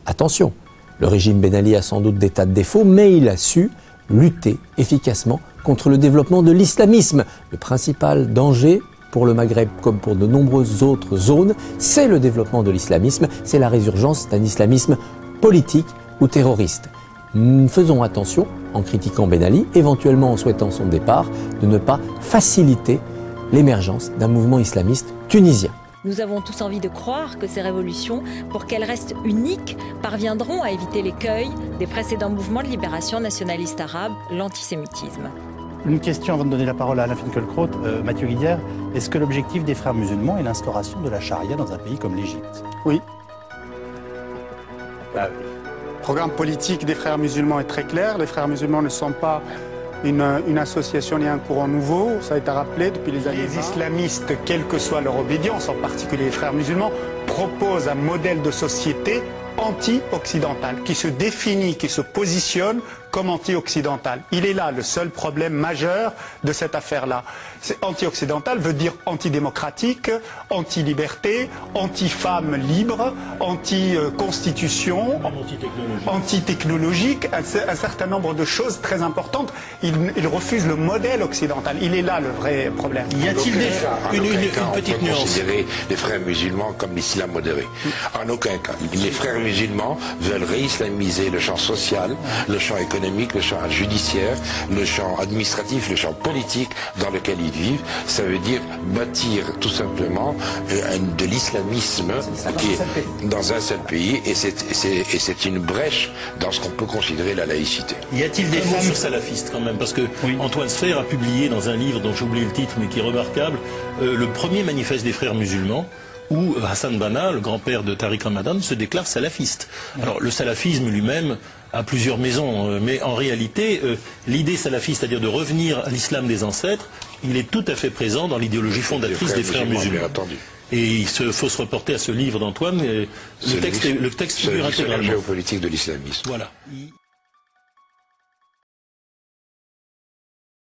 Attention, le régime Ben Ali a sans doute des tas de défauts, mais il a su lutter efficacement contre le développement de l'islamisme. Le principal danger pour le Maghreb comme pour de nombreuses autres zones, c'est le développement de l'islamisme, c'est la résurgence d'un islamisme politique ou terroriste. Faisons attention, en critiquant Ben Ali, éventuellement en souhaitant son départ, de ne pas faciliter l'émergence d'un mouvement islamiste tunisien. Nous avons tous envie de croire que ces révolutions, pour qu'elles restent uniques, parviendront à éviter l'écueil des précédents mouvements de libération nationaliste arabe, l'antisémitisme. Une question avant de donner la parole à Alain Finkielkraut. Mathieu Guillière, est-ce que l'objectif des frères musulmans est l'instauration de la charia dans un pays comme l'Égypte? Oui. Le programme politique des frères musulmans est très clair. Les frères musulmans ne sont pas une association ni un courant nouveau. Ça a été rappelé depuis les années 20. Les islamistes, quelle que soit leur obédience, en particulier les frères musulmans, proposent un modèle de société anti-occidental, qui se définit, qui se positionne comme anti-occidental. Il est là le seul problème majeur de cette affaire-là. Anti-occidental veut dire antidémocratique, anti-liberté, anti-femme libre, anti-constitution, anti-technologique, un certain nombre de choses très importantes. Il refuse le modèle occidental. Il est là le vrai problème. Y a-t-il une petite nuance? Considérer les frères musulmans comme l'islam modéré. En aucun cas. Les frères musulmans veulent réislamiser le champ social, le champ économique, le champ judiciaire, le champ administratif, le champ politique dans lequel ils vivent. Ça veut dire bâtir tout simplement de l'islamisme dans un seul pays, et c'est une brèche dans ce qu'on peut considérer la laïcité. Y a-t-il des femmes salafistes quand même? Parce que Antoine Sfer a publié dans un livre dont j'oublie le titre mais qui est remarquable, le premier manifeste des frères musulmans, où Hassan Banna, le grand-père de Tariq Ramadan, se déclare salafiste. Alors le salafisme lui-même a plusieurs maisons, mais en réalité, l'idée salafiste, c'est-à-dire de revenir à l'islam des ancêtres, il est tout à fait présent dans l'idéologie fondatrice des frères musulmans. Et il faut se reporter à ce livre d'Antoine, le texte figure intégralement. C'est la géopolitique de l'islamisme. Voilà.